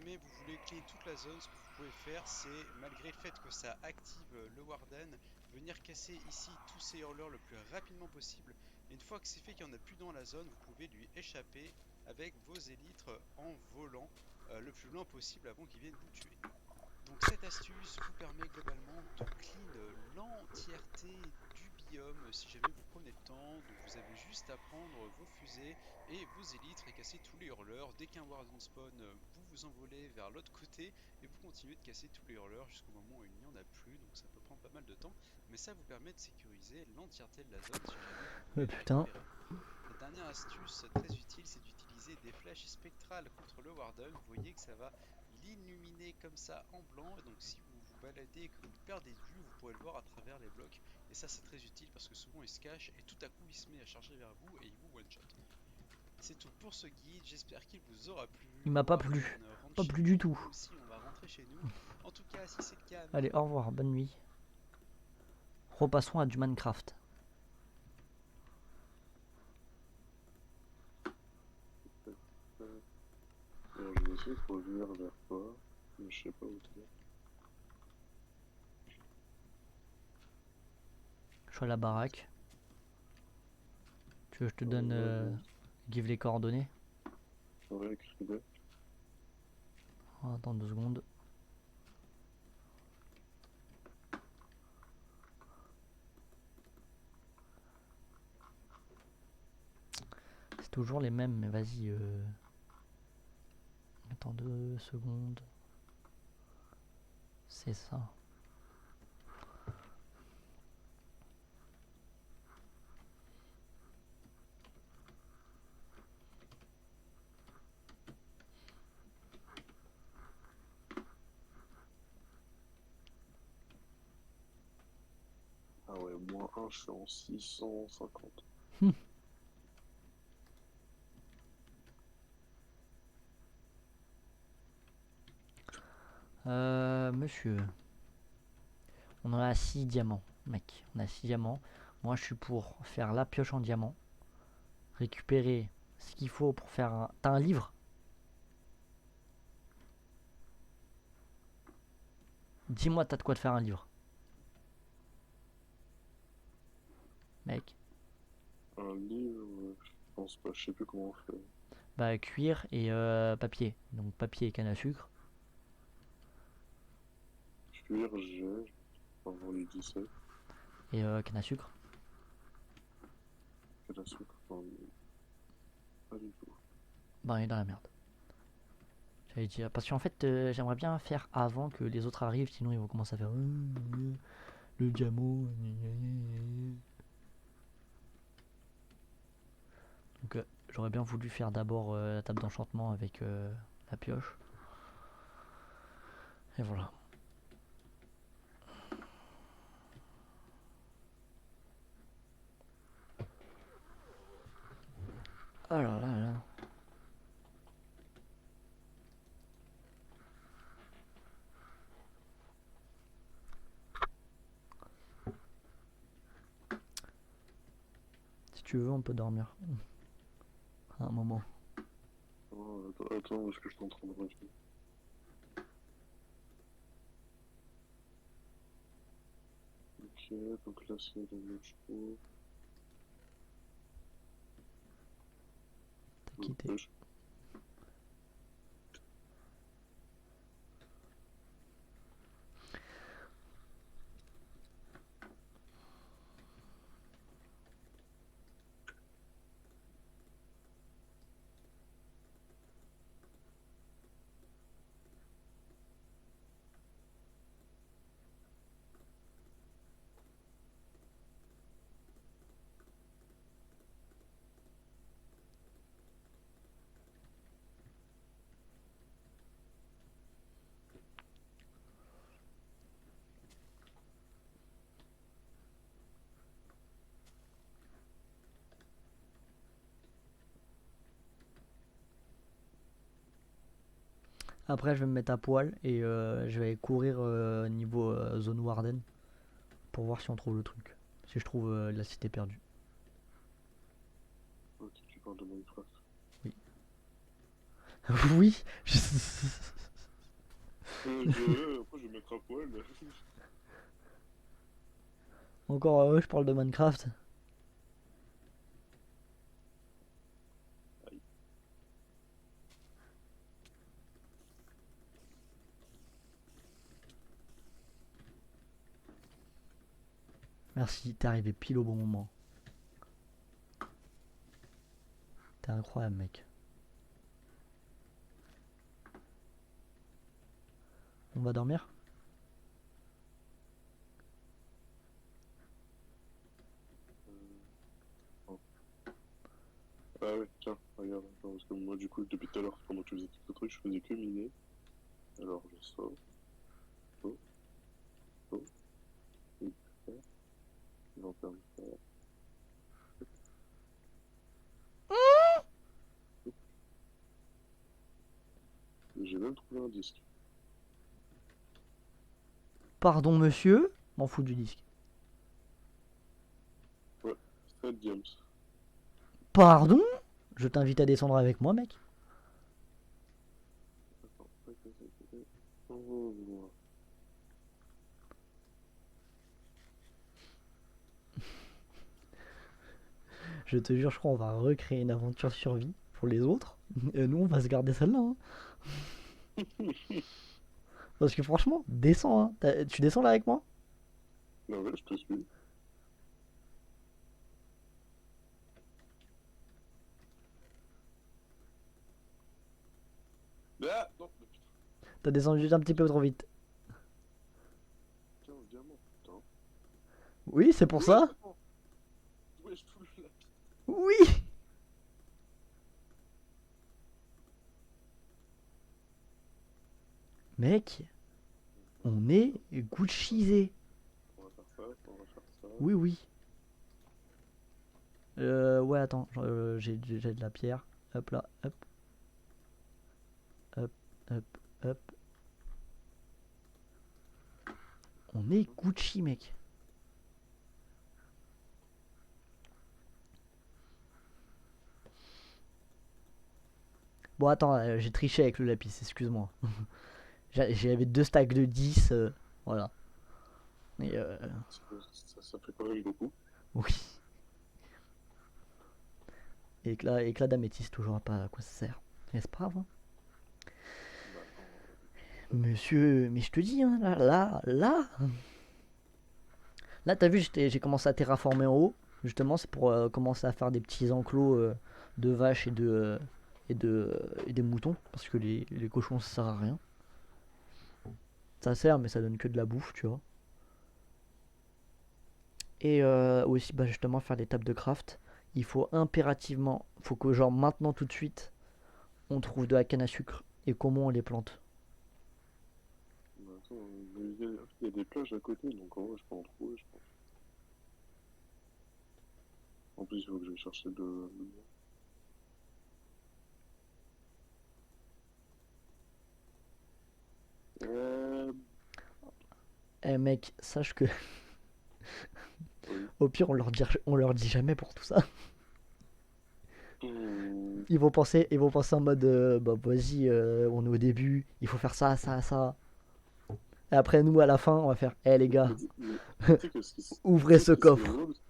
jamais vous voulez clean toute la zone, ce que vous pouvez faire, c'est, malgré le fait que ça active le Warden, venir casser ici tous ces hurleurs le plus rapidement possible. Et une fois que c'est fait qu'il n'y en a plus dans la zone, vous pouvez lui échapper avec vos élytres en volant le plus loin possible avant qu'ils viennent vous tuer. Donc cette astuce vous permet globalement de clean l'entièreté du biome si jamais vous prenez le temps. Donc vous avez juste à prendre vos fusées et vos élytres et casser tous les hurleurs. Dès qu'un warden spawn, vous vous envolez vers l'autre côté et vous continuez de casser tous les hurleurs jusqu'au moment où il n'y en a plus. Donc ça peut prendre pas mal de temps, mais ça vous permet de sécuriser l'entièreté de la zone si jamais vous voulez la Putain. récupérer. La dernière astuce très utile, c'est d'utiliser des flèches spectrales contre le Warden. Vous voyez que ça va l'illuminer comme ça en blanc. Et donc si vous vous baladez et que vous perdez de vue, vous pourrez le voir à travers les blocs. Et ça c'est très utile parce que souvent il se cache et tout à coup il se met à charger vers vous et il vous one-shot. C'est tout pour ce guide, j'espère qu'il vous aura plu. Il Le m'a pas plu. Warden rentre Pas chez plu du lui, tout. nous aussi on va rentrer chez nous. En tout cas, si c'est le cas, Allez, au revoir, bonne nuit. Repassons à du Minecraft. Alors, je vais essayer de revenir vers toi, mais je sais pas où t'es. Je suis à la baraque. Tu veux que je te Ouais, donne vas-y. give les coordonnées? Ouais, écris-le. Oh, attends 2 secondes. C'est toujours les mêmes, mais vas-y. Attends 2 secondes. C'est ça. Ah ouais, -1, je suis en 650. Monsieur. On en a 6 diamants, mec. On a 6 diamants. Moi, je suis pour faire la pioche en diamant. Récupérer ce qu'il faut pour faire un... T'as un livre? Dis-moi, t'as de quoi te faire un livre. Mec. Un livre, je pense pas, je sais plus comment on fait. Bah, cuir et papier. Donc, papier et canne à sucre. Cuir, j'ai, avant les 17, Et canne à sucre. canne à sucre, enfin, pas du tout. Bah, on est dans la merde. J'allais dire. Parce qu'en fait, j'aimerais bien faire avant que les autres arrivent. Sinon, ils vont commencer à faire. Le diamant. Donc, j'aurais bien voulu faire d'abord la table d'enchantement avec la pioche. Et voilà. Alors là, là. Si tu veux, on peut dormir. À un moment. Oh, attends, parce que je suis en train de revenir. Ok, donc là c'est le métro. T'as quitté. Après, je vais me mettre à poil et je vais courir niveau zone Warden pour voir si on trouve le truc. Si je trouve la cité perdue. Ok, tu parles de Minecraft. Oui. Oui. Après, je vais mettre un poil. Encore je parle de Minecraft. Aïe. Merci, t'es arrivé pile au bon moment. T'es incroyable, mec. On va dormir? Oh. Ah ouais, tiens, regarde. Attends, parce que moi, du coup, depuis tout à l'heure, pendant que tu faisais tout ce truc, je faisais que miner. Alors, je sors. Oh, oh, et ça. J'enferme ça. Et j'ai même trouvé un disque. Pardon, monsieur? M'en fous du disque. Ouais, Straight James. Pardon? Je t'invite à descendre avec moi, mec. Attends, tac, tac, tac, tac, tac. Oh, voilà. Je te jure, je crois qu'on va recréer une aventure survie pour les autres. Et nous, on va se garder celle-là. Hein. Parce que franchement, descends. Hein. Tu descends là avec moi? Non, ouais, je te suis. Ah, non, mais putain, T'as descendu un petit peu trop vite. 15 diamants, putain. Oui, c'est pour Ouais, ça. attends. Ouais, je touche la piste. Oui. Mec, on est Guccisé. On va faire ça, on va faire ça. Oui, oui. Ouais, attends, j'ai de la pierre. Hop là, hop, hop, hop, hop. On est Gucci, mec. Bon, attends, j'ai triché avec le lapis, excuse-moi. J'avais deux stacks de 10, voilà. Et Ça fait quand même beaucoup. oui. Éclat d'améthyste, toujours pas à quoi ça sert. Mais c'est pas grave. Hein. Bah, attends. Monsieur, mais je te dis, hein, là, t'as vu, j'ai commencé à terraformer en haut. Justement, c'est pour commencer à faire des petits enclos de vaches et des moutons. Parce que les cochons, ça sert à rien. Ça sert, mais ça donne que de la bouffe, tu vois. Et aussi, bah, justement, faire des tables de craft. Il faut impérativement, faut que genre maintenant tout de suite, on trouve de la canne à sucre. Et comment on les plante. Bah, attends, il y a des plages à côté, donc en vrai, je peux en trouver, je pense. En plus, il faut que je chercher de. Euh. Eh mec, sache que Oui. au pire, on leur dit jamais pour tout ça. Hmm. Ils vont penser en mode, bah vas-y, on est au début, il faut faire ça, ça, ça. Et après, nous, à la fin, on va faire, eh les gars, Mais tu sais que ouvrez ce ce qui serait coffre. drôle, tu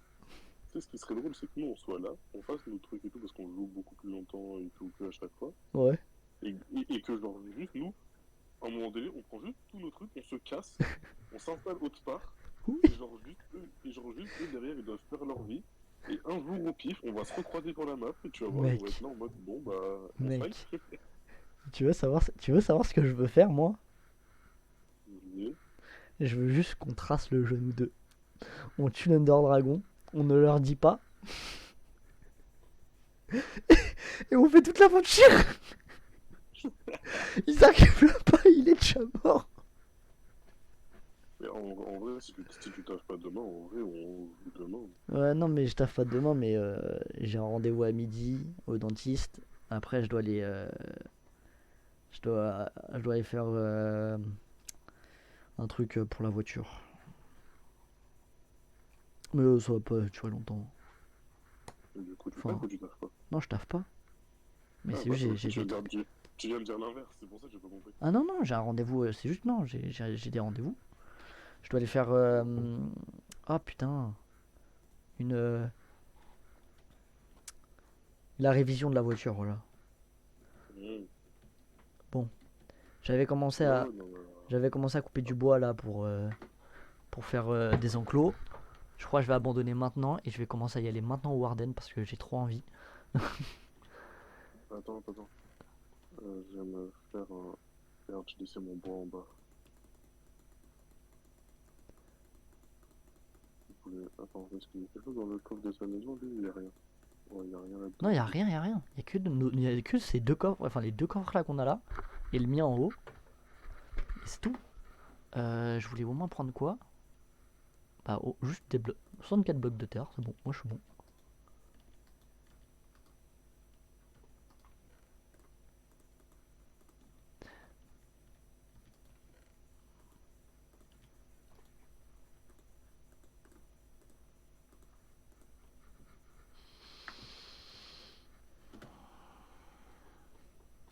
sais, ce qui serait drôle, c'est que nous, on soit là, on fasse nos trucs et tout, parce qu'on joue beaucoup plus longtemps et tout qu'à chaque fois. Ouais. Et que, genre, juste nous, à un moment donné, on prend juste tous nos trucs, on se casse, on s'installe autre part, Oui. et genre, juste eux, derrière, ils doivent faire leur vie. Et un jour, au pif, on va se recroiser sur la map, et tu vas voir, on va être Mec, là en mode, bon, bah, on fight. mec, tu veux savoir ce que je veux faire, moi? Mais, Je veux juste qu'on trace le genou d'eux. On tue l'Under Dragon, on ne leur dit pas, et on fait toute l'aventure. Ils arrivent là pas, il est déjà mort. mais en vrai, si tu taffes pas demain, en vrai, on joue demain. Ouais, non, mais je taffe pas demain, mais j'ai un rendez-vous à midi au dentiste. Après, je dois aller faire un truc pour la voiture. Mais ça va pas durer longtemps. Et du coup, tu taffes Enfin, ou tu taffes pas? non, je taffe pas. Mais Ah, c'est bah, juste, ok, tu regardes Tu viens de dire l'inverse, c'est pour ça que j'ai pas compris. Ah non, non, j'ai un rendez-vous, c'est juste non, j'ai des rendez-vous. Je dois aller faire... Oh putain, une... la révision de la voiture, voilà. Mmh. Bon, j'avais commencé Ouais, à... ouais, non, mais, J'avais commencé à couper du bois là pour faire des enclos. Je crois que je vais abandonner maintenant et je vais commencer à y aller maintenant au Warden parce que j'ai trop envie. attends. Je viens me faire un. Merde, j'ai laissé mon bois en bas. Attends, est-ce qu'il y a quelque chose dans le coffre de sa maison, lui? Il y a rien. Ouais, il y a rien là-dedans. Non, il y a rien, il y a rien. Il y a que, y a que ces deux coffres, enfin les deux coffres là qu'on a là et le mien en haut. Et c'est tout. Je voulais au moins prendre quoi? Bah, juste des blocs. 64 blocs de terre, c'est bon. Moi, je suis bon.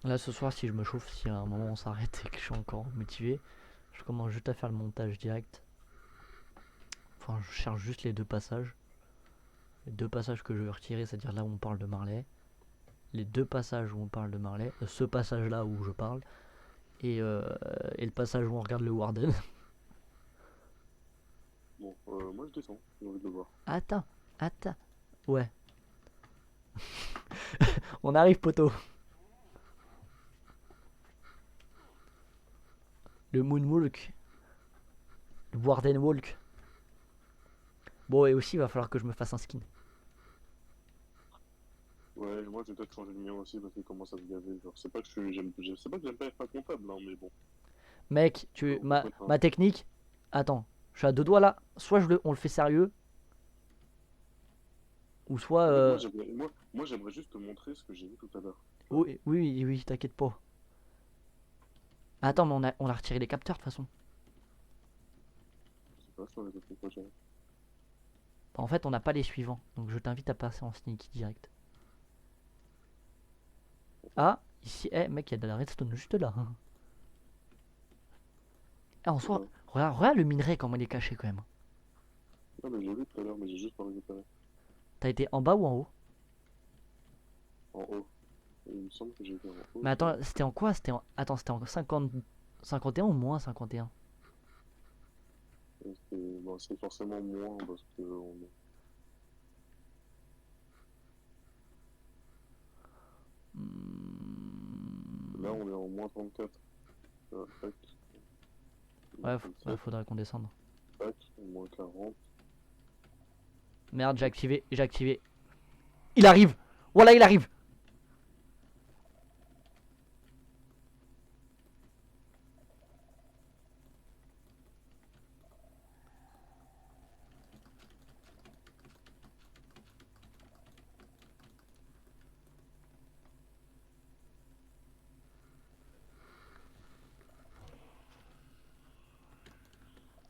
Là, ce soir, si je me chauffe, si à un moment on s'arrête et que je suis encore motivé, je commence juste à faire le montage direct. Enfin, je cherche juste les deux passages. Les deux passages que je vais retirer, c'est-à-dire là où on parle de Marley. Les deux passages où on parle de Marley. Ce passage-là où je parle. Et le passage où on regarde le Warden. Bon, moi je descends, j'ai envie de le voir. Attends. Ouais. On arrive, poteau. Le Moonwalk. Le Warden Walk. Bon, et aussi, il va falloir que je me fasse un skin. Ouais, moi je vais peut-être changer le mien aussi parce qu'il commence à se gaver. Genre, c'est pas que c'est pas que j'aime pas être incomptable, hein, mais bon. Mec, ma technique. Attends, je suis à deux doigts là. Soit on le fait sérieux. Ou soit. En fait, moi j'aimerais juste te montrer ce que j'ai vu tout à l'heure. Oui, t'inquiète pas. Attends, mais on a retiré les capteurs de toute façon. Je sais pas, sur les autres projets. Bah, en fait, on n'a pas les suivants. Donc je t'invite à passer en sneaky direct. Ah, ici, mec, il y a de la redstone juste là. Ah, en soi, Ouais. regarde le minerai comment il est caché quand même. Non, mais j'ai vu tout à l'heure, mais j'ai juste pas récupéré. T'as été en bas ou en haut? En haut. Et il me semble que j'ai été en haut. Mais attends, c'était en quoi? Attends, c'était en 51 ou moins 51? Bon, c'est forcément moins parce que on est. Là, on est en moins 34. Tac. Ouais, Moins ouais, 37, faudrait qu'on descende. tac, moins 40. Merde, j'ai activé. Il arrive! Voilà, il arrive!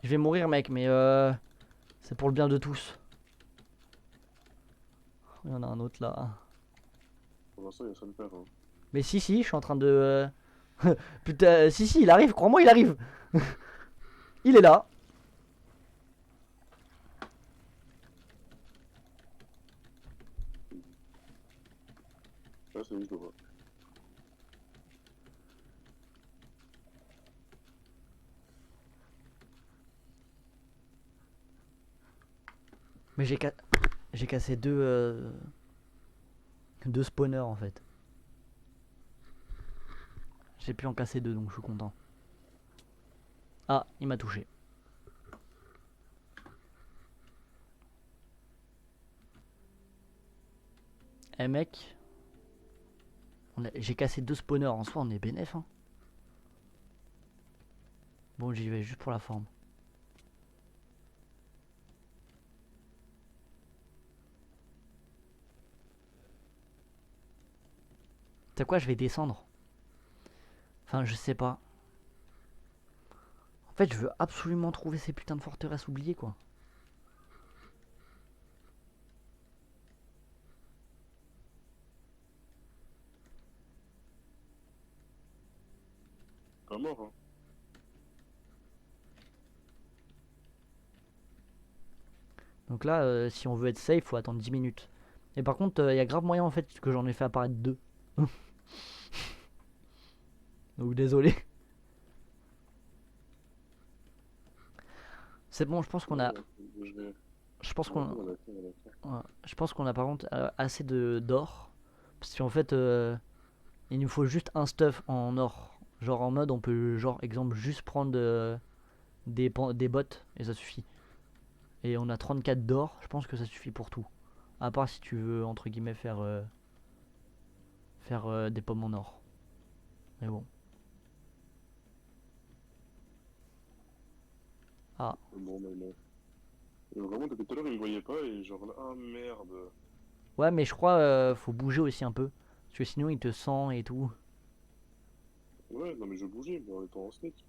Je vais mourir, mec, mais c'est pour le bien de tous. Il y en a un autre là. Pour l'instant, il y a ça de faire. Hein. Mais si, je suis en train de. Putain, si, il arrive, crois-moi, il arrive! Il est là! Là, c'est juste, je le vois. Mais j'ai cassé deux spawners en fait. J'ai pu en casser deux donc je suis content. Ah, il m'a touché. Eh mec, j'ai cassé deux spawners en soi, on est bénef hein. Bon, j'y vais juste pour la forme. C'est quoi, je vais descendre. Enfin, je sais pas. En fait, je veux absolument trouver ces putains de forteresses oubliées quoi. mort, hein. Donc là, si on veut être safe, faut attendre 10 minutes. Et par contre, il y a grave moyen en fait que j'en ai fait apparaître 2. Donc désolé. C'est bon, je pense qu'on a. Ouais, je vais... Je pense Ouais, qu'on. on va faire, on va faire. Ouais, je pense qu'on a par contre assez de d'or. Parce qu'en fait, il nous faut juste un stuff en or. Genre en mode, on peut, genre, exemple, juste prendre des bottes et ça suffit. Et on a 34 d'or, je pense que ça suffit pour tout. À part si tu veux, entre guillemets, faire des pommes en or. Mais bon. Ah. Bon, mais non. Et vraiment, depuis tout à l'heure, il me voyait pas et genre là, ah merde. Ouais, mais je crois faut bouger aussi un peu. Parce que sinon, il te sent et tout. Ouais, non mais je bougeais, mais en étant en sneak.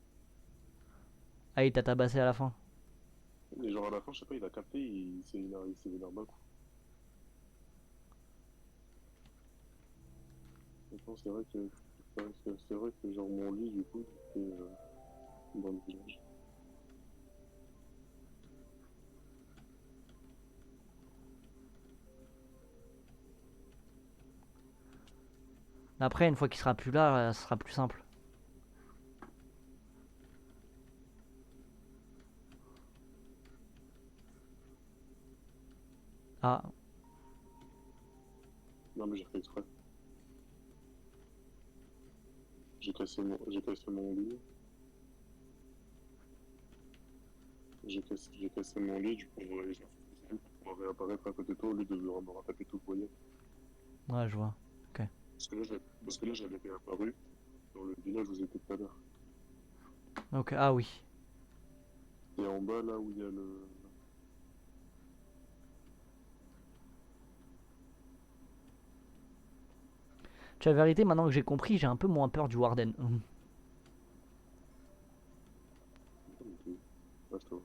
Ah, il t'a tabassé à la fin. Et genre à la fin, je sais pas, il a capté, il s'est énervé d'un coup. Maintenant, c'est vrai que genre mon lit, du coup, c'était dans le village. Après, une fois qu'il sera plus là, ce sera plus simple. Ah, Non mais j'ai fait exprès. J'ai cassé mon lit. J'ai cassé mon lit, du coup, ouais, je pour réapparaître à côté de toi au lieu de me retaper tout le voyage. ouais, je vois. Parce que là, j'avais réapparu dans le village où j'étais tout à l'heure. Ok, ah oui. Et en bas, là où il y a le... Tu as la vérité, maintenant que j'ai compris, j'ai un peu moins peur du Warden. Ah, je te vois.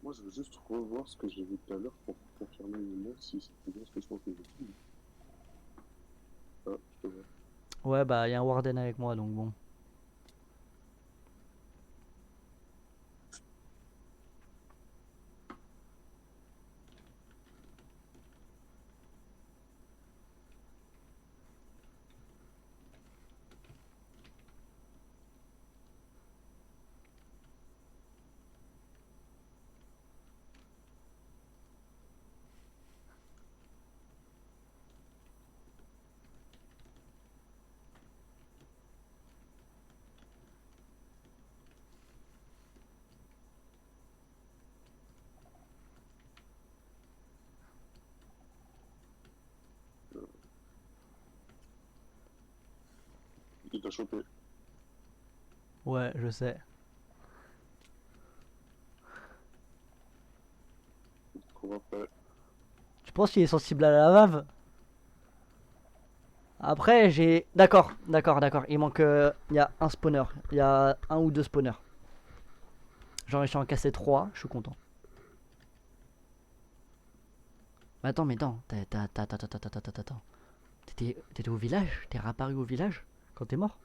Moi, je veux juste revoir ce que j'ai vu tout à l'heure pour confirmer ou non si c'était bien ce que je pense que j'ai vu. Ah, je te vois. Ouais, bah, il y a un Warden avec moi, donc bon. Il t'a chopé. Ouais, je sais. Cours après. Tu penses qu'il est sensible à la lave? Après, j'ai... D'accord, d'accord, d'accord. Il manque... Il y a un spawner. Il y a un ou deux spawners. J'en ai réussi à en casser 3, je suis content. Mais attends. Attends. T'étais au village? T'es réapparu au village quand t'es mort?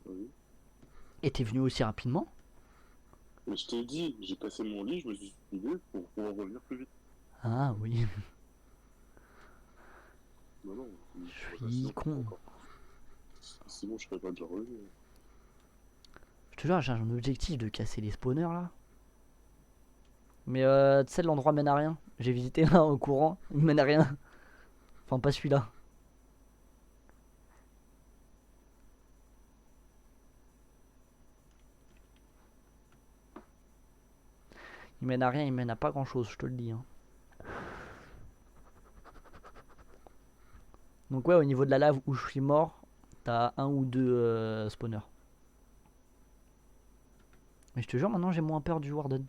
Oui. Et t'es venu aussi rapidement? Mais je t'ai dit, j'ai cassé mon lit, je me suis suicidé pour pouvoir revenir plus vite. Ah oui, Non, non, je suis con. encore. Sinon, je serais pas déjà revenu. Je te jure, j'ai un objectif de casser les spawners là. Mais tu sais, l'endroit mène à rien. J'ai visité un au courant, il mène à rien. Enfin, pas celui-là. Il mène à rien, il mène à pas grand chose, je te le dis. Hein. Donc, ouais, au niveau de la lave où je suis mort, t'as un ou deux spawners. Mais je te jure, maintenant j'ai moins peur du Warden.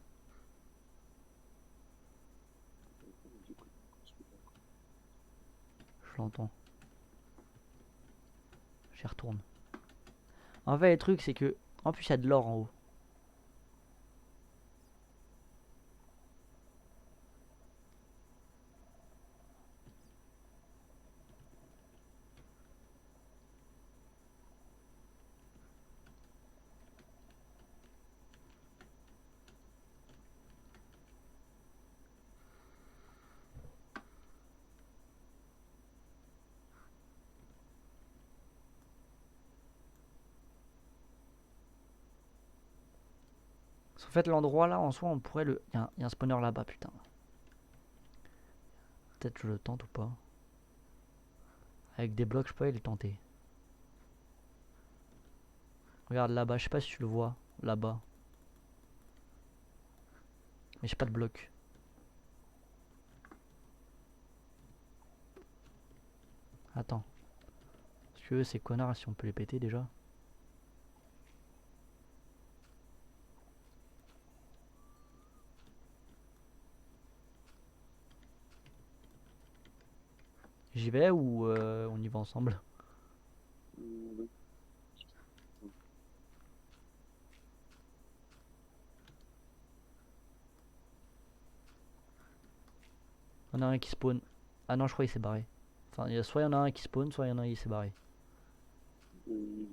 Je l'entends. J'y retourne. En fait, le truc, c'est que. En plus, il y a de l'or en haut. En fait, l'endroit là, en soi, on pourrait le. Il y a un spawner là-bas, putain. Peut-être je le tente ou pas. Avec des blocs, je peux aller le tenter. Regarde là-bas, je sais pas si tu le vois. Là-bas. Mais j'ai pas de bloc. Attends. Parce que ces connards, si on peut les péter déjà. J'y vais ou on y va ensemble? Oui. Il y en a un qui spawn. Ah non, je crois qu'il s'est barré. Enfin, soit il y en a un qui spawn, soit il y en a un qui s'est barré. Oui.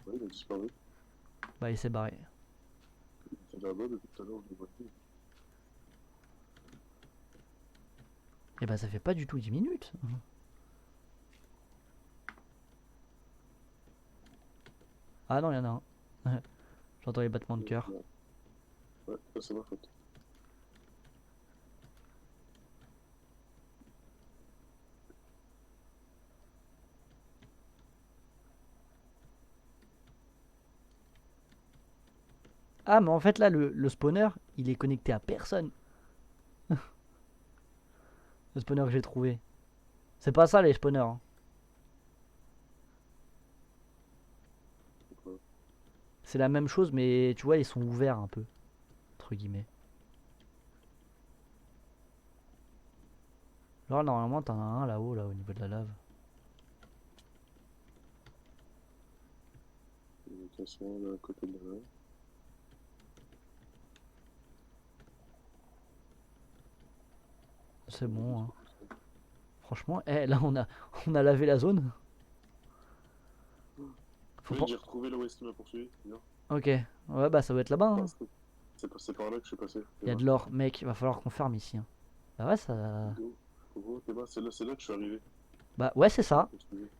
Ouais, il a disparu. Bah, il s'est barré. Il était là-bas depuis tout à l'heure, je le vois plus. Et bah, ça fait pas du tout 10 minutes. Ah non, il y en a un. J'entends les battements de cœur. Ouais, ça c'est ma faute. Ah, mais en fait, là, le spawner, il est connecté à personne. Le spawner que j'ai trouvé. C'est pas ça, les spawners. Hein. Donc, C'est la même chose, mais tu vois, ils sont ouverts un peu. Entre guillemets. Genre, normalement, t'en as un là-haut, là, au niveau de la lave. il y a cassé un là à côté de la lave. C'est bon, hein. Franchement, là, on a lavé la zone. Faut Oui, pas... j'ai retrouvé là où est-ce qu'il m'a poursuivi. Viens. Ok. Ouais, bah, ça doit être là-bas. Ah, Hein. c'est passé par là que je suis passé. Il y a de l'or, mec. Il va falloir qu'on farme ici. Hein. Bah, ouais, ça. Gros, t'es bas, c'est là que je suis arrivé. Bah, ouais, c'est ça.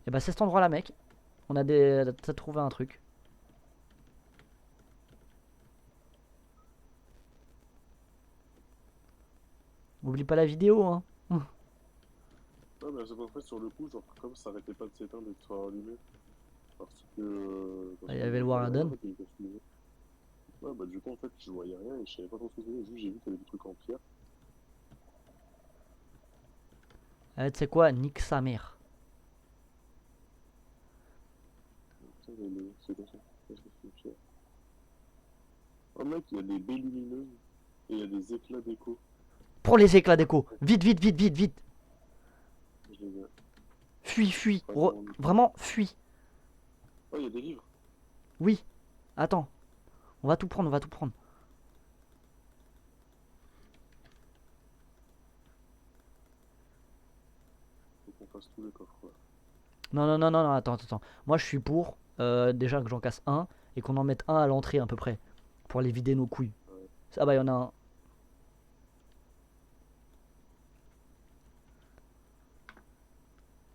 Et bah, c'est cet endroit-là, mec. On a des. T'as trouvé un truc. Oublie pas la vidéo, hein. Ah, mais en fait, sur le coup, genre, comme ça arrêtait pas de s'éteindre et de se faire allumer. Parce Il y que avait le je voyais rien, en Warden. fait, il était fumé. Ouais, bah, du coup, en fait, je voyais rien et je savais pas trop ce que c'était. Juste, j'ai vu qu'il y avait des trucs en pierre. Tu sais quoi, nique sa mère. Putain, c'est quoi ça? Qu'est-ce que c'est une pierre? Oh, mec, il y a des baies lumineuses et il y a des éclats d'écho. Prends les éclats d'écho. Vite, vite, vite, vite, vite. Je les ai. Fuis, fuis. Pas grand- Vraiment, fuis. Oh, il y a des livres. Oui. Attends. On va tout prendre, on va tout prendre. Faut qu'on fasse tous les coffres, ouais. Non, non, non, non, non, attends, attends. Moi, je suis pour déjà que j'en casse un et qu'on en mette un à l'entrée à peu près. Pour aller vider nos couilles. Ouais. Ah bah, il y en a un.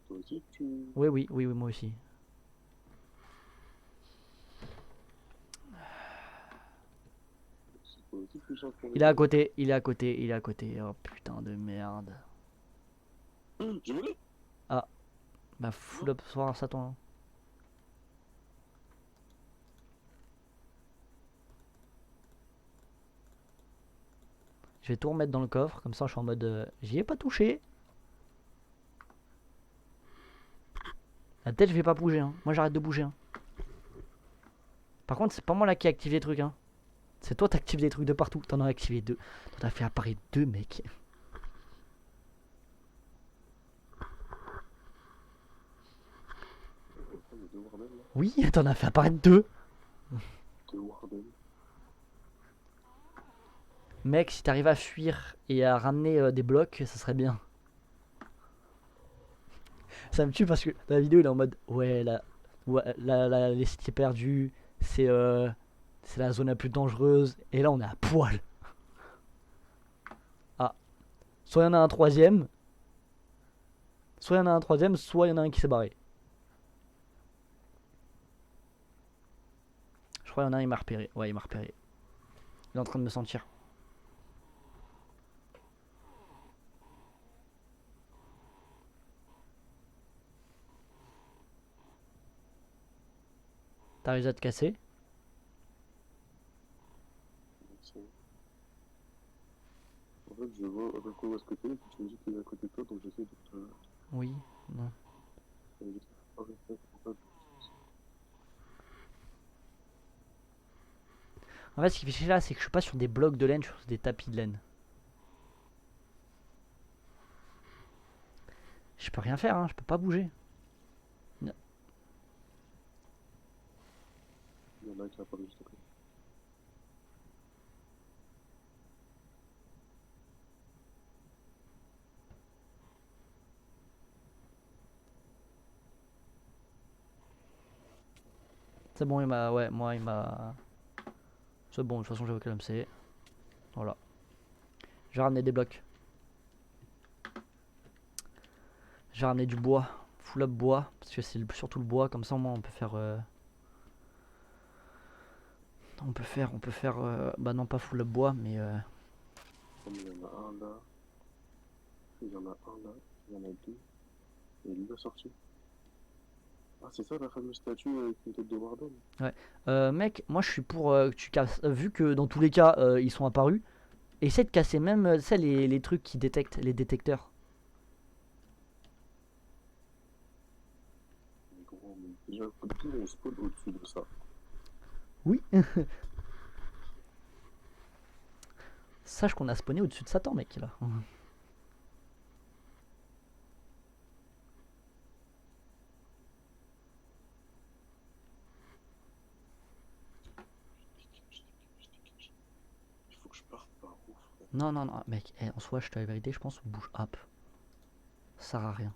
Toi aussi, tu. Oui, oui, oui, oui, moi aussi. C'est toi aussi, tu sens qu'on Il est à côté, il est à côté, il est à côté. Oh putain de merde. J'ai volé! Ah, bah full up soir Satan. Hein. Je vais tout remettre dans le coffre, comme ça je suis en mode j'y ai pas touché. La tête, je vais pas bouger. Hein. Moi, j'arrête de bouger. Hein. Par contre, c'est pas moi là qui active les trucs. Hein. C'est toi, t'actives des trucs de partout. T'en as activé 2. T'en as fait apparaître 2, mec. Attends, il y a deux Warden là. Oui, t'en as fait apparaître 2. Deux Warden. Mec, si t'arrives à fuir et à ramener des blocs, ça serait bien. Ça me tue parce que dans la vidéo, il est en mode ouais, les cités perdues, c'est la zone la plus dangereuse. Et là, on est à poil. Ah, soit il y en a un troisième, soit il y en a un troisième, soit il y en a un qui s'est barré. Je crois qu'il y en a un, il m'a repéré. Ouais, il m'a repéré. Il est en train de me sentir. T'as réussi à te casser? En fait, je vois à peu près où est-ce que t'es, et puis tu me dis qu'il est à côté de toi, donc j'essaie de te. Oui, non. En fait, ce qui fait chier là, c'est que je suis pas sur des blocs de laine, je suis sur des tapis de laine. Je peux rien faire, hein, je peux pas bouger. Il y en a un qui a apparu juste à côté. C'est bon, il m'a. Ouais, moi, il m'a. C'est bon, de toute façon, j'ai aucun MC. Voilà. J'ai ramené des blocs. J'ai ramené du bois. Full up bois. Parce que c'est surtout le bois. Comme ça, au moins, on peut faire. On peut faire. Bah, non, pas full up bois, mais. Comme il y en a un là, il y en a un là, il y en a deux, et lui va sortir. Ah, c'est ça la fameuse statue avec une tête de Warden? Mec, moi, je suis pour que tu casses. Vu que dans tous les cas, ils sont apparus. Essaie de casser même les trucs qui détectent. Les détecteurs. Mais gros, mais déjà, d'où on spawn au-dessus de ça? Oui. Sache qu'on a spawné au-dessus de Satan, mec, là. Il faut que je parte par où, frère? Non, non, non, mec, en soi, je te la vérité, je pense, on bouge up. Ça sert à rien.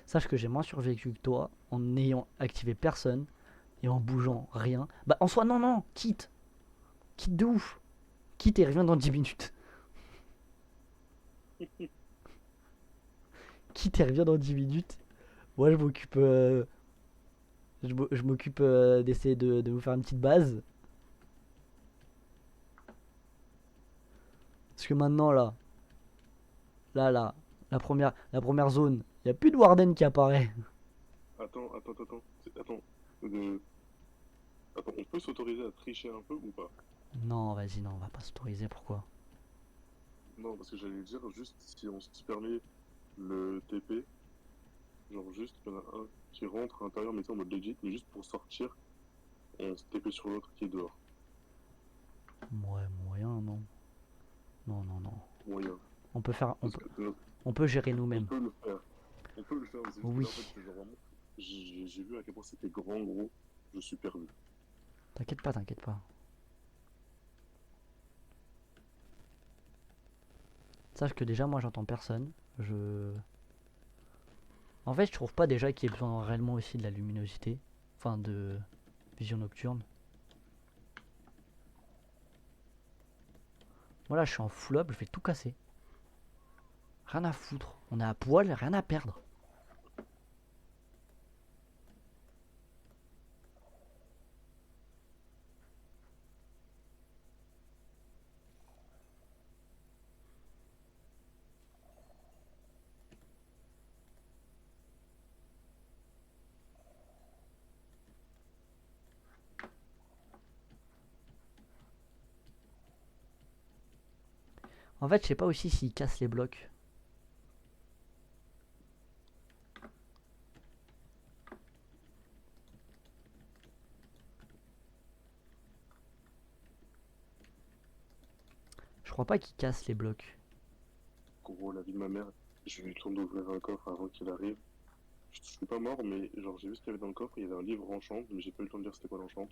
Sache que j'ai moins survécu que toi en n'ayant activé personne et en bougeant rien. Bah, en soi, non, non, quitte. Quitte de ouf. Quitte et reviens dans 10 minutes. Quitte et reviens dans 10 minutes. Moi, je m'occupe. Je m'occupe d'essayer de vous faire une petite base. Parce que maintenant, là, la première zone, il n'y a plus de Warden qui apparaît. Attends. Euh, Attends, on peut s'autoriser à tricher un peu ou pas? Non, vas-y, non, on va pas s'autoriser, pourquoi? Non, parce que j'allais dire, juste si on se permet le TP, genre juste, il y en a un qui rentre à l'intérieur, mais c'est en mode legit, mais juste pour sortir, on se TP sur l'autre qui est dehors. Ouais, moyen, non. Non, non, non. Moyen. On peut faire. Parce que On peut gérer on nous-mêmes. peut le faire. On peut le faire, mais c'est juste que Oui. là, en fait, genre vraiment, j'ai vu à quel point c'était grand, gros, je suis perdu. T'inquiète pas, t'inquiète pas. Sache que déjà, moi, j'entends personne. En fait, je trouve pas déjà qu'il y ait besoin réellement aussi de la luminosité. Enfin, de vision nocturne. Voilà, je suis en full up, je vais tout casser. Rien à foutre. On est à poil, rien à perdre. En fait, je sais pas aussi s'ils cassent les blocs. Je crois pas qu'ils cassent les blocs. Gros, la vie de ma mère, j'ai eu le temps d'ouvrir un coffre avant qu'il arrive. Je suis pas mort, mais genre j'ai vu ce qu'il y avait dans le coffre, il y avait un livre enchant, mais j'ai pas eu le temps de dire c'était quoi l'enchant.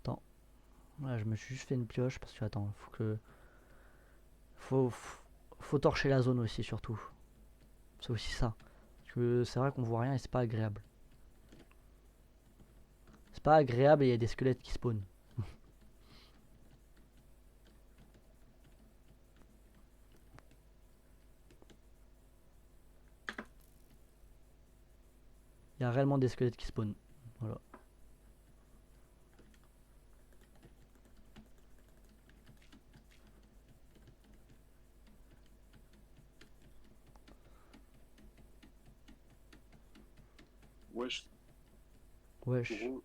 Attends. Ouais, je me suis juste fait une pioche parce que attends, faut que. Faut, faut torcher la zone aussi surtout. C'est aussi ça. Parce que c'est vrai qu'on voit rien et c'est pas agréable. C'est pas agréable et il y a des squelettes qui spawnent. Il y a réellement des squelettes qui spawnent. Voilà. Wesh, Wesh. gros,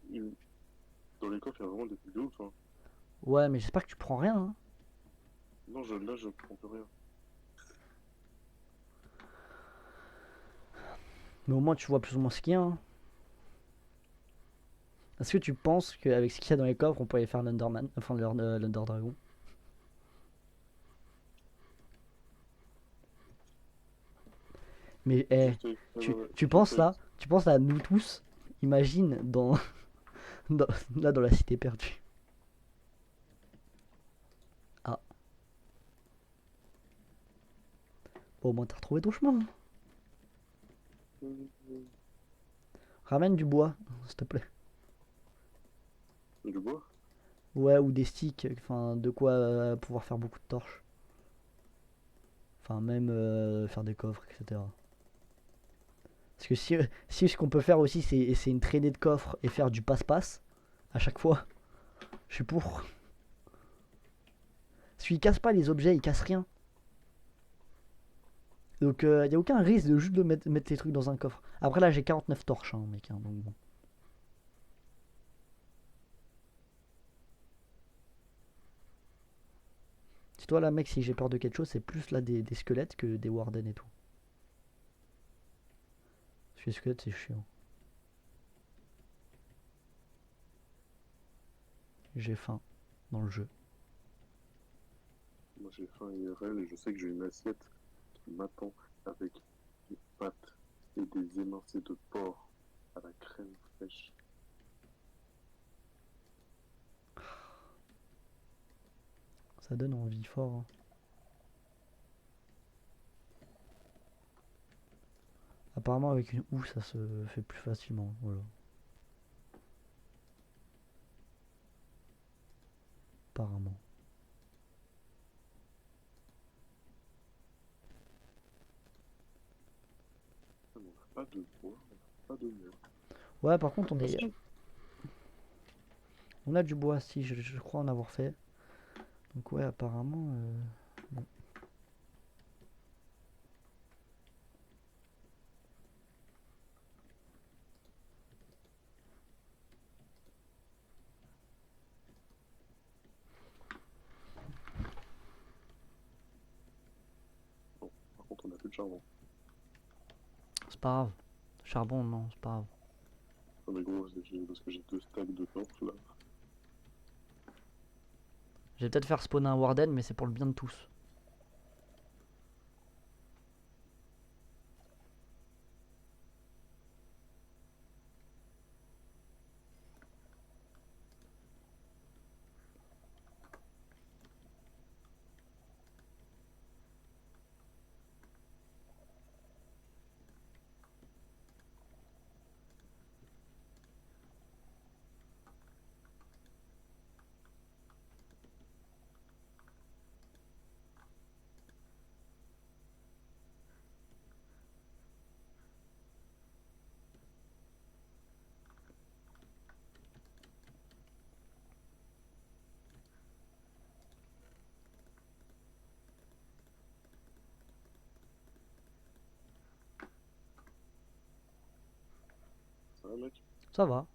dans les coffres, il y a vraiment des trucs de ouf, hein. Ouais, mais j'espère que tu prends rien. Hein. Non, là, je prends plus rien. Mais au moins tu vois plus ou moins ce qu'il y a. Hein. Est-ce que tu penses qu'avec ce qu'il y a dans les coffres, on pourrait faire l'Underman, enfin l'Under Dragon? Mais Je eh, sais, tu je penses sais. là, nous tous, imagine dans, là dans la cité perdue. Ah, bon, au moins t'as retrouvé ton chemin. Hein. Ramène du bois, s'il te plaît. Du bois? Ouais, ou des sticks, enfin de quoi pouvoir faire beaucoup de torches. Enfin même faire des coffres, etc. Parce que si ce qu'on peut faire aussi c'est une traînée de coffres et faire du passe-passe à chaque fois, je suis pour. Parce qu'il casse pas les objets, il casse rien. Donc il n'y a aucun risque de juste de mettre les trucs dans un coffre. Après là j'ai 49 torches hein, mec, hein, donc bon. Dis-toi là mec, si j'ai peur de quelque chose, c'est plus là des squelettes que des wardens et tout. Parce que les squelettes c'est chiant. J'ai faim dans le jeu. Moi, j'ai faim IRL et je sais que j'ai une assiette qui m'attend avec des pâtes et des émincés de porc à la crème fraîche. Ça donne envie fort. Hein. Apparemment avec une houe ça se fait plus facilement. Voilà. Apparemment. On n'a pas de bois, on n'a pas de mur. Ouais par contre Ah, si. on a du bois si je crois en avoir fait. Donc ouais apparemment bon. Bon, par contre, on n'a plus de charbon. C'est pas grave. Charbon non c'est pas grave. Non, mais gros, parce que j'ai 2 stacks de torches là. Je vais peut-être faire spawner un warden mais c'est pour le bien de tous. mec? Ça va.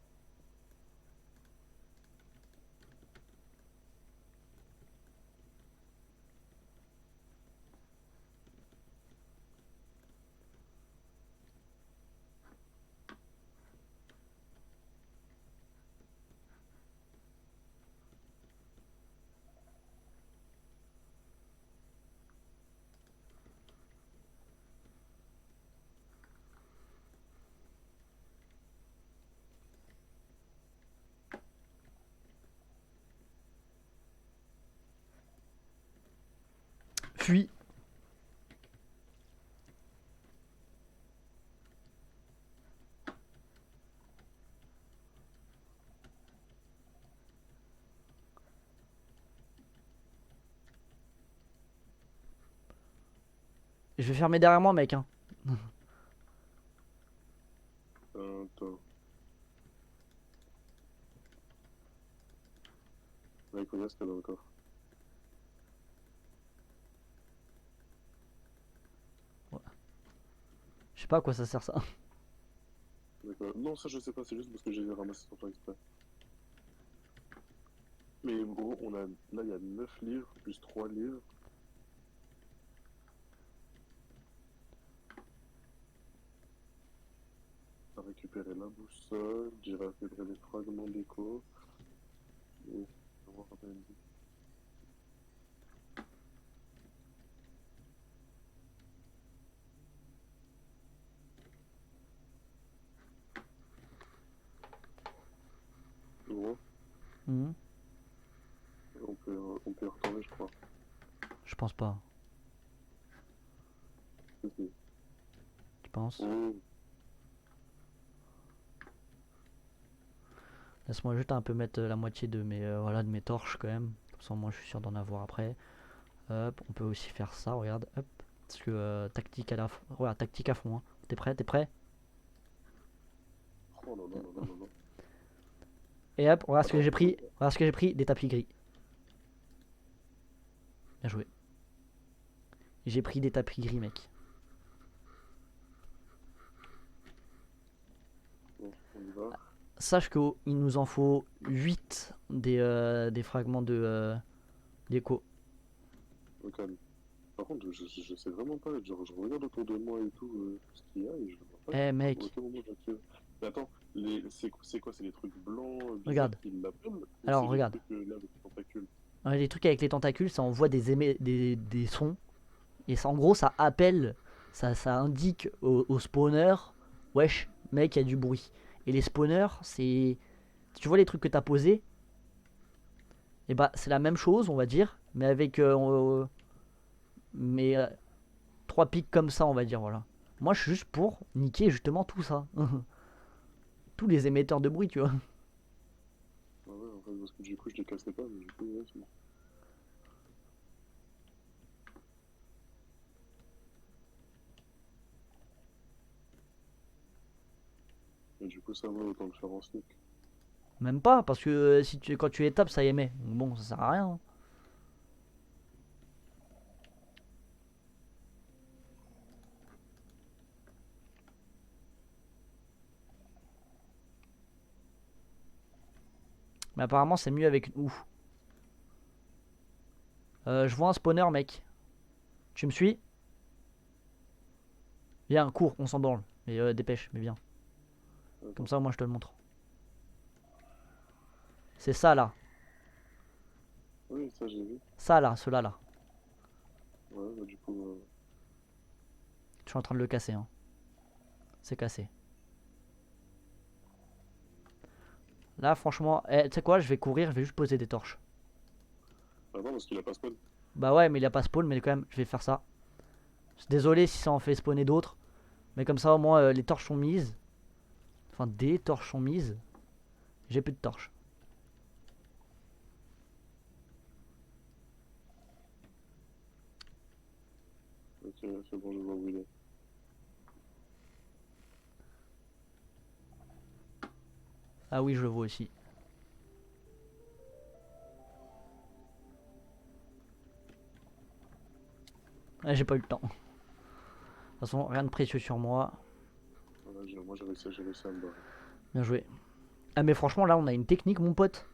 Fuis. Je vais fermer derrière moi, mec. Hein. Attends. Mec, regarde ce qu'il y a dans le coffre. Je sais pas à quoi ça sert ça. D'accord. Non, ça je sais pas, c'est juste parce que j'ai ramassé sans faire exprès. Mais gros, on a... là il y a 9 livres, plus 3 livres. On a récupéré la boussole, j'ai récupéré les fragments d'écho. Et... on va regarder. Gros, Mhm. on peut y retourner, je crois. Je pense pas. Ok. Tu penses? Oh, Laisse-moi juste un peu mettre la moitié de mes, voilà, de mes torches quand même. Comme ça, moi, je suis sûr d'en avoir après. Hop, on peut aussi faire ça, regarde. Hop. Parce que tactique à la voilà, tactique à fond. Hein. T'es prêt? T'es prêt? oh non, non, non, non, non, non. Et hop, regarde ce que Attends, j'ai pris. Regarde ce que j'ai pris, des tapis gris. Bien joué. J'ai pris des tapis gris, mec. Bon, on y va. Sache qu'il nous en faut 8 des fragments de d'écho. Au calme. Par contre, je sais vraiment pas, genre, je regarde autour de moi et tout, ce qu'il y a, et je vois pas Eh à mec, aucun moment j'active. Mais attends, c'est quoi? C'est des trucs blancs, bizarres regarde. qui l'appellent? Ou Alors c'est des regarde. trucs là avec des tentacules? Ouais, les trucs avec les tentacules, ça envoie des sons. Et ça, en gros, ça appelle, ça indique au spawner, wesh, mec, il y a du bruit. Et les spawners, c'est. Tu vois les trucs que t'as posés? Et bah, c'est la même chose, on va dire, mais avec. Mais 3 pics comme ça, on va dire, voilà. Moi, je suis juste pour niquer justement tout ça. Tous les émetteurs de bruit, tu vois. Ah ouais, en fait, parce que du coup, je les cassais pas, mais du coup, ouais, c'est bon. Et du coup, ça va, autant le faire en sneak. Même pas, parce que si tu, quand tu les tapes, ça émet. Donc bon, ça sert à rien. Hein. Mais apparemment, c'est mieux avec une ouf. Je vois un spawner, mec. Tu me suis? Viens, cours, on s'en branle. Mais dépêche, mais viens. Comme Attends. ça, moi, je te le montre. C'est ça, là. Oui, ça, j'ai vu. Ça, là, cela, là. Ouais, bah du coup, Je suis en train de le casser, hein. C'est cassé. Là, franchement, tu sais quoi, je vais courir, je vais juste poser des torches. attends, parce qu'il a pas spawn. Bah ouais, mais il a pas spawn, mais quand même, je vais faire ça. Désolé si ça en fait spawner d'autres. Mais comme ça, au moins, les torches sont mises. Enfin, des torches sont mises. J'ai plus de torches. Ok, c'est bon, je vois où il est. Ah oui, je le vois aussi. Ah, j'ai pas eu le temps. De toute façon, rien de précieux sur moi. Voilà, moi, j'ai réussi à me barrer. Bien joué. Ah mais franchement là on a une technique mon pote.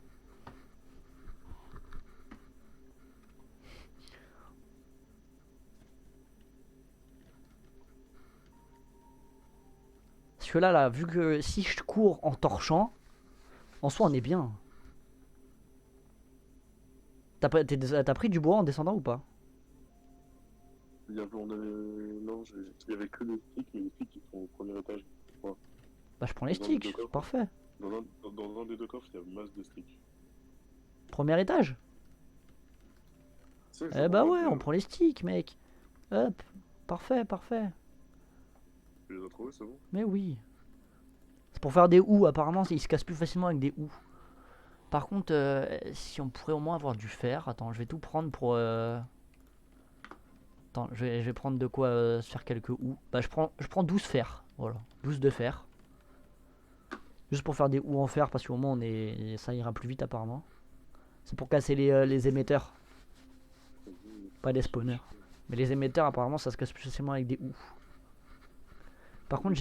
Parce que là, vu que si je cours en torchant, en soi on est bien. T'as pris du bois en descendant ou pas? Non, il y avait que les sticks, mais les sticks ils sont au premier étage. Ouais. Bah je prends les Dans un des deux sticks, coffres, parfait. dans un des deux coffres, il y a masse de sticks. Premier étage. C'est Eh genre bah en ouais, bas on de... prend les sticks mec. Hop, parfait, parfait. Tu les as trouvés, c'est bon? Mais oui. C'est pour faire des houes, apparemment ils se cassent plus facilement avec des houes. Par contre, si on pourrait au moins avoir du fer. Attends, je vais tout prendre pour... Attends, je vais prendre de quoi se faire quelques houes. Bah je prends 12 fers. Voilà, 12 de fer. Juste pour faire des houes en fer parce qu'au moins ça ira plus vite apparemment. C'est pour casser les émetteurs, pas les spawners. Mais les émetteurs apparemment ça se casse plus facilement avec des houes. Par contre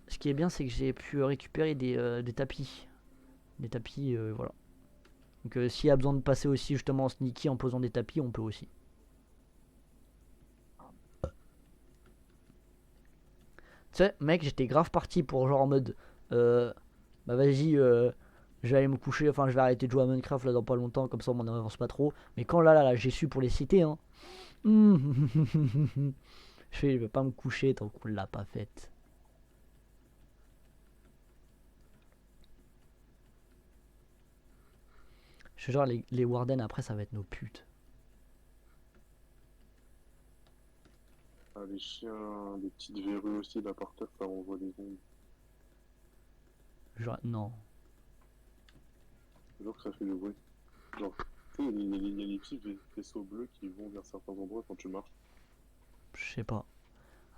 ce qui est bien c'est que j'ai pu récupérer des tapis. Des tapis voilà. Donc s'il y a besoin de passer aussi justement en sneaky en posant des tapis on peut aussi. Tu sais mec j'étais grave parti pour genre en mode bah vas-y je vais aller me coucher, enfin je vais arrêter de jouer à Minecraft là dans pas longtemps, comme ça on m'en avance pas trop. Mais quand là j'ai su pour les citer hein. Je vais pas me coucher tant qu'on l'a pas faite. Je suis genre les Warden après ça va être nos putes. Ah, les chiens, des petites verrues aussi là par terre, ça renvoie des ondes. Genre non, Genre que ça fait du bruit. Genre, tu sais, il y a des petits vaisseaux bleus qui vont vers certains endroits quand tu marches. je sais pas.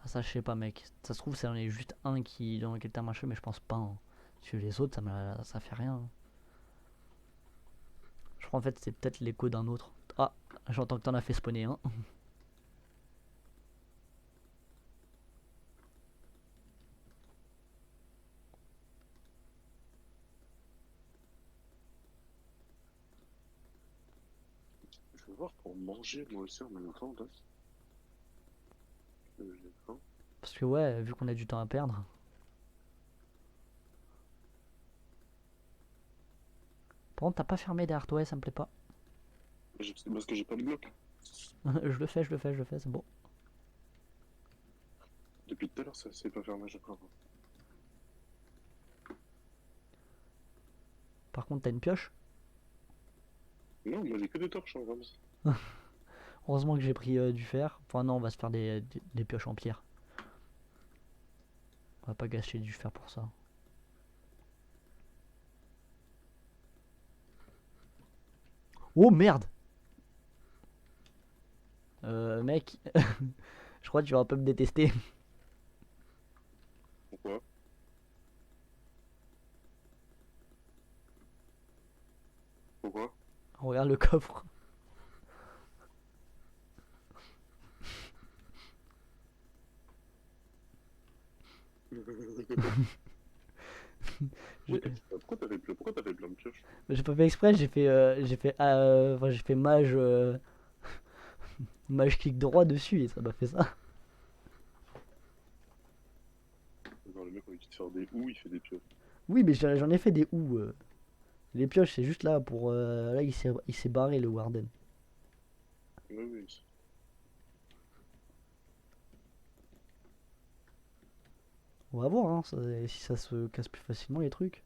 Ah, ça je sais pas mec. Ça se trouve c'est juste un qui dans lequel t'as marché mais je pense pas. Hein. Parce que les autres ça fait rien. Je crois en fait c'est peut-être l'écho d'un autre. Ah, j'entends que t'en as fait spawner un. Je vais voir pour manger moi aussi en même temps là. J'ai faim. Parce que ouais, vu qu'on a du temps à perdre. Par contre t'as pas fermé derrière toi, ça me plaît pas. C'est parce que j'ai pas de bloc. Je le fais, c'est bon. Depuis tout à l'heure, ça c'est pas fermé, je crois. Par contre t'as une pioche. Non, moi j'ai que des torches en rose. Heureusement que j'ai pris du fer. Enfin non, on va se faire des pioches en pierre. On va pas gâcher du fer pour ça. Oh merde. Mec, je crois que tu vas un peu me détester. Pourquoi? Pourquoi? Regarde le coffre. Je- Pourquoi t'as fait plein de pioches? J'ai pas fait exprès, j'ai fait mage, mage clic droit dessus et ça m'a fait ça. Non, le mec, on lui dit de faire des houes, il fait des pioches. Oui, mais j'en ai fait des houes. Les pioches, c'est juste là pour. Là, il s'est barré le Warden. Oui, oui. On va voir hein, si ça se casse plus facilement les trucs.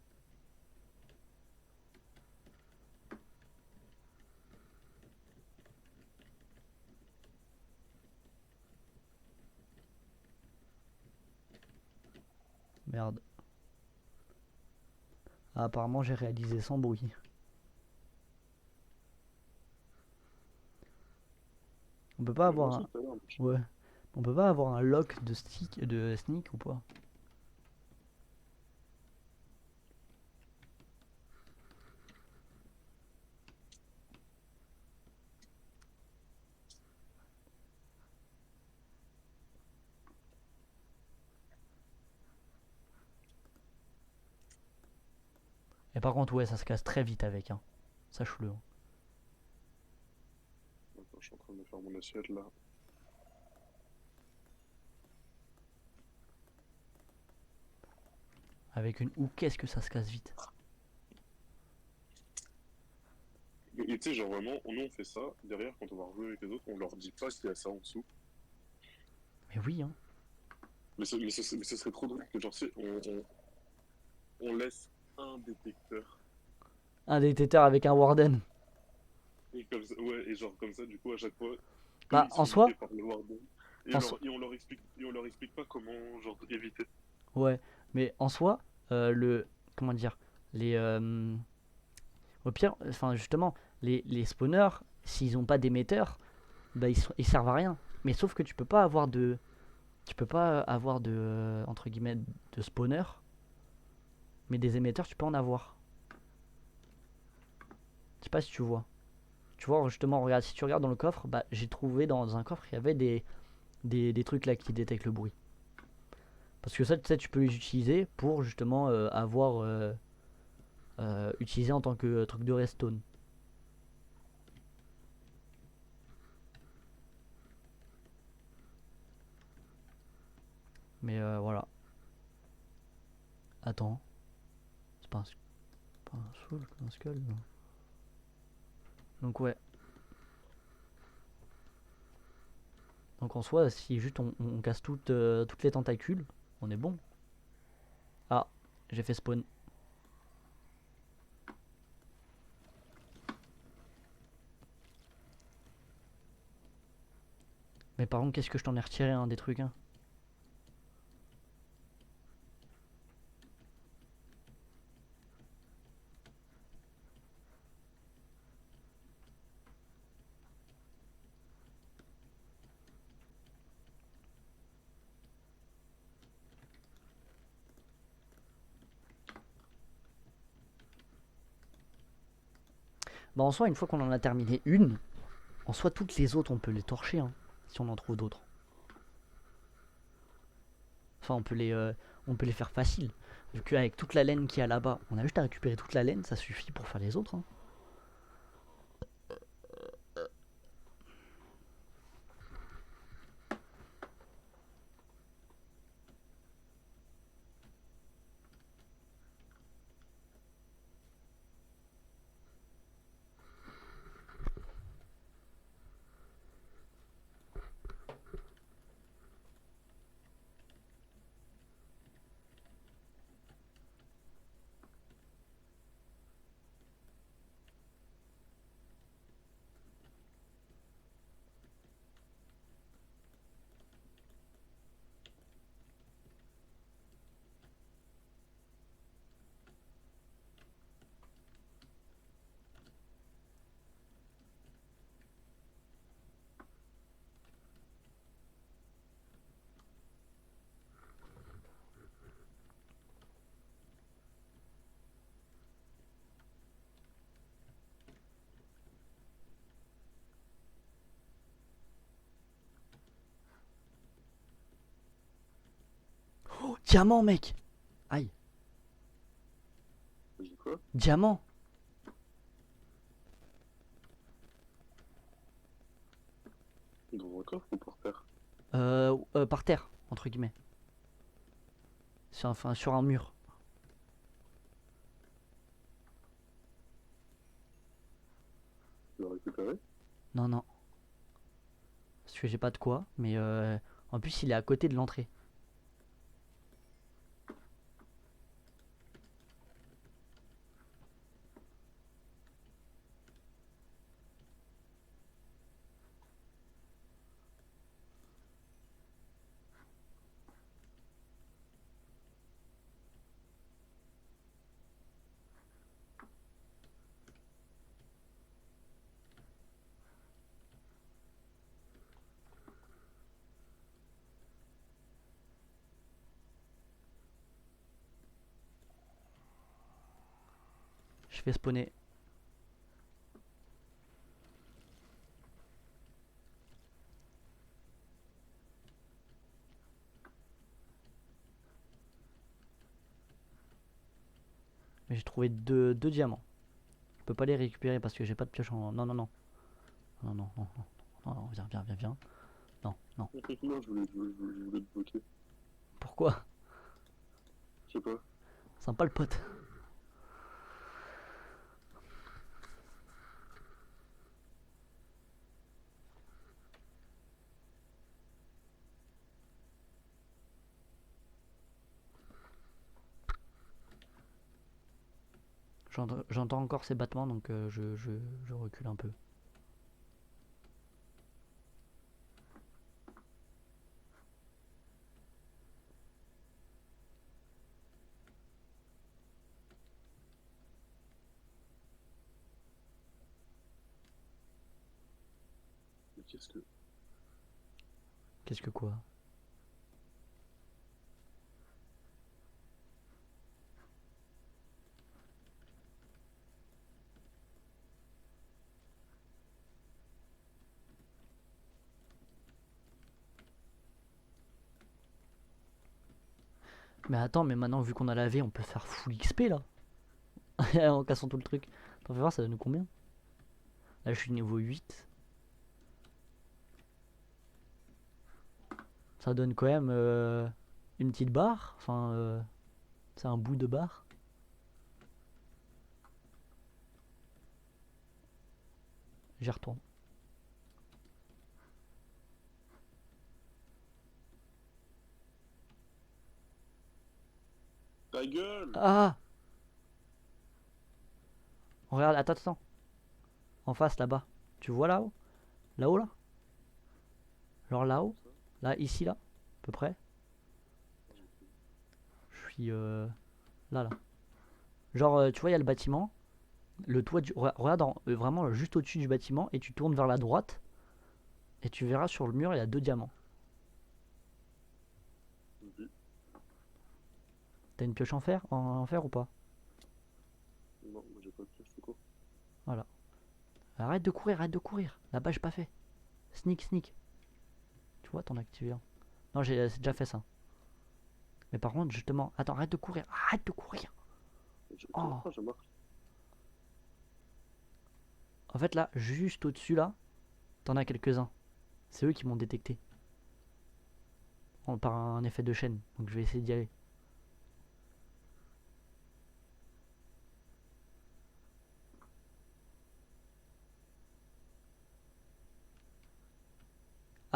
Merde. Ah, apparemment, j'ai réalisé sans bruit. On peut pas Moi avoir aussi, un. tout à l'heure, Ouais. On peut pas avoir un lock de sneak ou pas? par contre, ouais, ça se casse très vite avec, hein. Sache-le, hein. Attends, je suis en train de faire mon assiette là. Avec une houe, qu'est-ce que ça se casse vite. Et tu sais, genre vraiment, nous on fait ça, derrière quand on va rejouer avec les autres, on leur dit pas qu'il y a ça en dessous. Mais oui, hein. Mais ce serait trop drôle que genre, tu sais, on laisse un détecteur. Un détecteur avec un warden. Et comme ça, ouais, et genre comme ça, du coup, à chaque fois, eux, Bah, ils en sont soi, niqués par le warden. Et, en so- et on leur explique pas comment, genre, éviter. ouais, mais en soi, le, comment dire, les, au pire, enfin justement, les spawners, s'ils ont pas d'émetteur, bah ils servent à rien. Mais sauf que tu peux pas avoir de, entre guillemets, de spawner, mais des émetteurs, tu peux en avoir. Je sais pas si tu vois. Tu vois, justement, regarde, si tu regardes dans le coffre, bah j'ai trouvé dans un coffre, il y avait des trucs là qui détectent le bruit. Parce que ça, tu sais, tu peux les utiliser pour justement avoir utilisé en tant que truc de redstone. Mais voilà. Attends. C'est pas un soul, un skull, non. Donc ouais. Donc en soi, si juste on casse toutes les tentacules, on est bon. Ah, j'ai fait spawn. Mais par contre, qu'est-ce que je t'en ai retiré hein, des trucs hein. Bah en soi, une fois qu'on en a terminé une, en soi toutes les autres on peut les torcher hein, si on en trouve d'autres. Enfin on peut les faire facile. Vu qu'avec toute la laine qu'il y a là-bas, on a juste à récupérer toute la laine, ça suffit pour faire les autres. Hein. Oh, diamant mec. Aïe. J'ai dit quoi? Diamant. Dans un coffre ou par terre? Par terre, entre guillemets. Enfin, sur un mur. Tu l'as récupéré? Non, non. Parce que j'ai pas de quoi. Mais en plus, il est à côté de l'entrée. Je vais spawner. Mais j'ai trouvé deux diamants. Je peux pas les récupérer parce que j'ai pas de pioche en... Non, non, non. Non, non, non, non. Non, non, viens, viens, viens, viens. Non, non. Non, je voulais te bloquer. Pourquoi? Je sais pas. Sympa le pote. J'entends encore ces battements donc je recule un peu. Mais qu'est-ce que. Qu'est-ce que quoi? Mais attends, mais maintenant vu qu'on a lavé, on peut faire full XP là. En cassant tout le truc. Attends, fais voir, ça donne combien? Là, je suis niveau 8. Ça donne quand même une petite barre. Enfin, c'est un bout de barre. J'y retourne. Ta gueule! Ah! Regarde, attends, attends. En face, là-bas. Tu vois là-haut? Là-haut, là? Genre là-haut? Là, ici, là? À peu près. Je suis là, là. Genre, tu vois, il y a le bâtiment. Le toit du... Regarde, vraiment juste au-dessus du bâtiment. Et tu tournes vers la droite. Et tu verras sur le mur, il y a 2 diamants. Vu. T'as une pioche en fer, en fer ou pas? Non, moi j'ai pas de pioche, c'est quoi? Voilà. Arrête de courir, arrête de courir. Là-bas, j'ai pas fait. Sneak, sneak. Tu vois, t'en as activé un. Non, j'ai déjà fait ça. Mais par contre, justement, attends, arrête de courir. Arrête de courir. Oh. Je marche. En fait, là, juste au-dessus, là, t'en as quelques-uns. C'est eux qui m'ont détecté. Par un effet de chaîne. Donc je vais essayer d'y aller.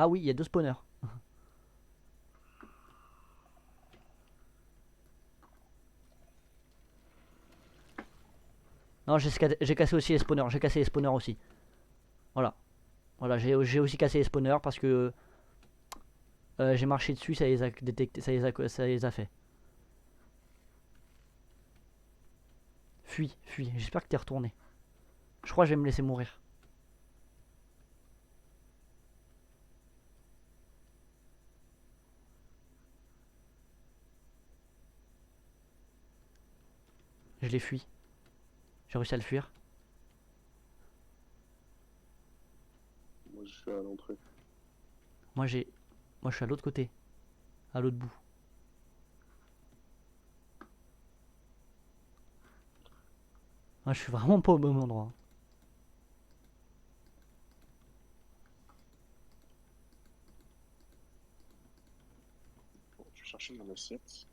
Ah oui, il y a 2 spawners. Non, j'ai cassé aussi les spawners. J'ai cassé les spawners aussi. Voilà. Voilà, j'ai aussi cassé les spawners parce que j'ai marché dessus, ça les a détecté, ça les a fait. Fuis, fuis. J'espère que t'es retourné. Je crois que je vais me laisser mourir. Je l'ai fui. J'ai réussi à le fuir. Moi je suis à l'entrée. Moi je suis à l'autre côté. À l'autre bout. Moi je suis vraiment pas au bon endroit. Bon, je vais chercher mon assiette.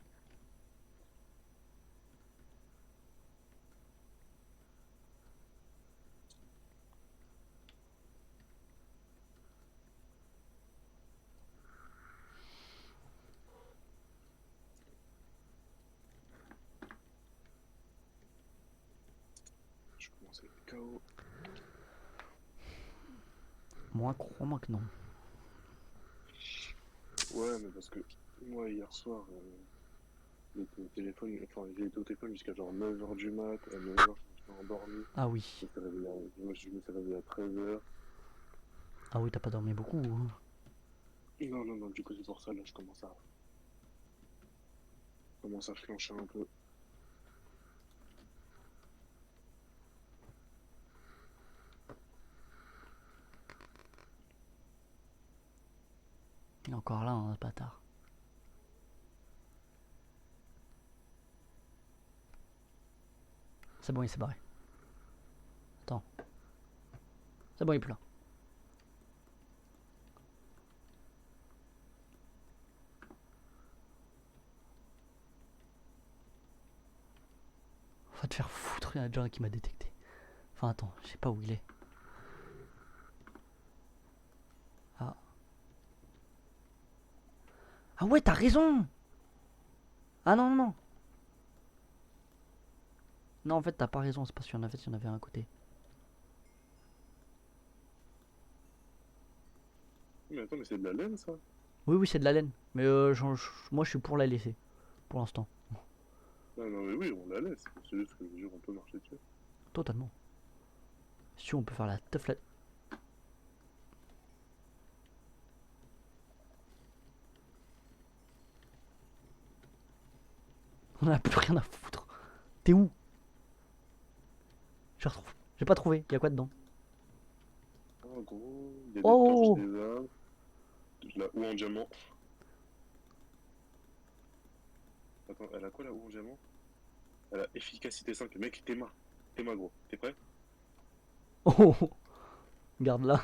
Je commence à être KO. Moi, crois-moi que non. Ouais, mais parce que moi hier soir, j'étais au téléphone, enfin j'ai été au téléphone jusqu'à genre 9h du mat, à 9h je me suis endormi, Ah oui. je me suis réveillé à 13h. Ah oui, t'as pas dormi beaucoup. Hein. Non, non, non, du coup c'est pour ça, là je commence à flancher un peu. Il est encore là, hein, ce bâtard. C'est bon, il s'est barré. Attends. C'est bon, il est plus là. Va te faire foutre, il y en a déjà un qui m'a détecté. Enfin, attends, je sais pas où il est. Ah. Ah ouais, t'as raison. Ah non, non, non. Non, en fait, t'as pas raison. C'est parce qu'il y en avait, il y en avait un à côté. Mais attends, mais c'est de la laine ça? Oui, oui, c'est de la laine. Mais moi, je suis pour la laisser. Pour l'instant. Non, non, mais oui, on la laisse. C'est juste que je veux dire, on peut marcher dessus. Totalement. Si on peut faire la teuf là. On a plus rien à foutre. T'es où? Je retrouve. J'ai pas trouvé. Y'a quoi dedans? En gros, il y a des Oh! torches, des armes, de la houe en diamant. Attends, elle a quoi la houe en diamant? Elle a efficacité 5. Mec, tes mains gros. T'es prêt? Oh! Garde là.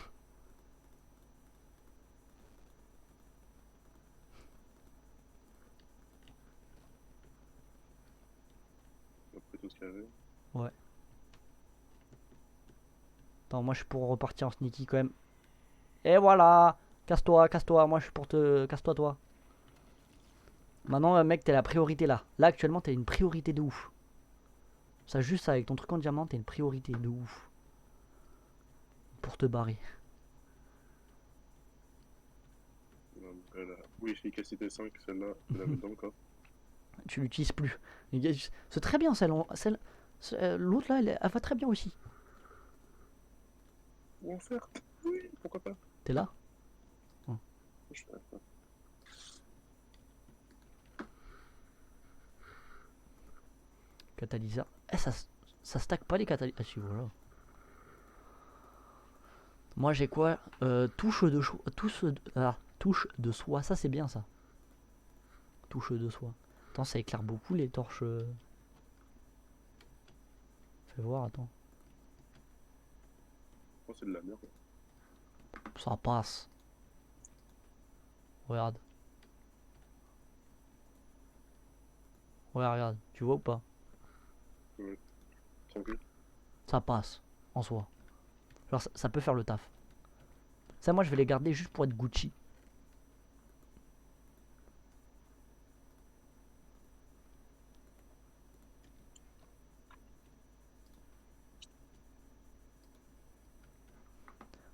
Après tout ce qu'il y avait. Ouais. Attends, moi je suis pour repartir en sneaky quand même. Et voilà! Casse-toi, casse-toi. Moi je suis pour te. Casse-toi, toi. Maintenant, mec, t'es la priorité là. Là, actuellement, t'as une priorité de ouf. Ça, juste avec ton truc en diamant, t'as une priorité de ouf. Pour te barrer. Elle a houe efficacité 5, celle-là, je vais la mettre dans le coffre. Tu l'utilises plus. C'est très bien celle. L'autre là, elle va très bien aussi. Ou en fer? Oui, pourquoi pas? T'es là? Je fais ça. Catalyseur. Eh, ça stack pas les catalyseurs. Ah si, voilà. Moi j'ai quoi? Touche de choix. Touche de soie. Ça c'est bien ça. Touche de soie. Attends, ça éclaire beaucoup les torches. Fais voir, attends. Oh, c'est de la merde. Ça passe. Regarde. Ouais, regarde. Tu vois ou pas? Ouais. Tranquille. Ça passe. En soi. Genre ça peut faire le taf. Ça, moi je vais les garder juste pour être Gucci.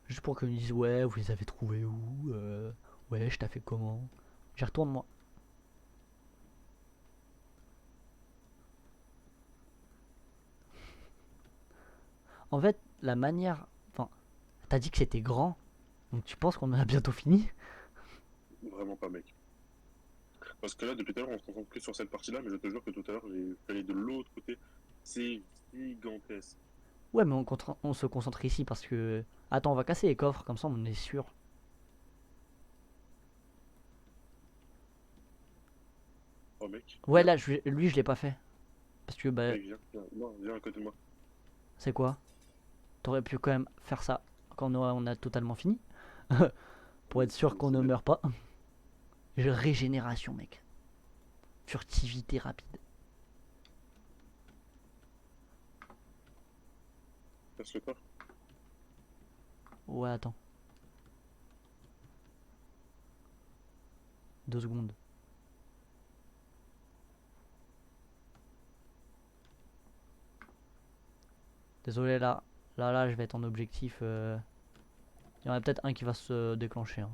Juste pour qu'ils me disent ouais, vous les avez trouvés où? Ouais, je t'ai fait comment? J'y retourne moi. En fait, la manière. Enfin, t'as dit que c'était grand. Donc tu penses qu'on en a bientôt fini? Vraiment pas, mec. Parce que là, depuis tout à l'heure, on se concentre plus sur cette partie-là, mais je te jure que tout à l'heure, j'ai allé de l'autre côté. C'est gigantesque. Ouais, mais on se concentre ici parce que. Attends, on va casser les coffres, comme ça on est sûr. Oh, mec. Ouais, là, lui je l'ai pas fait. Parce que, bah, Mec, viens. Non, viens à côté de moi. c'est quoi? T'aurais pu quand même faire ça quand on a totalement fini. Pour être sûr qu'on ne meurt pas. Régénération, mec. Furtivité rapide. Casse le corps. Ouais, attends. 2 secondes. Désolé là. Là, je vais être en objectif. Il y en a peut-être un qui va se déclencher. Hein.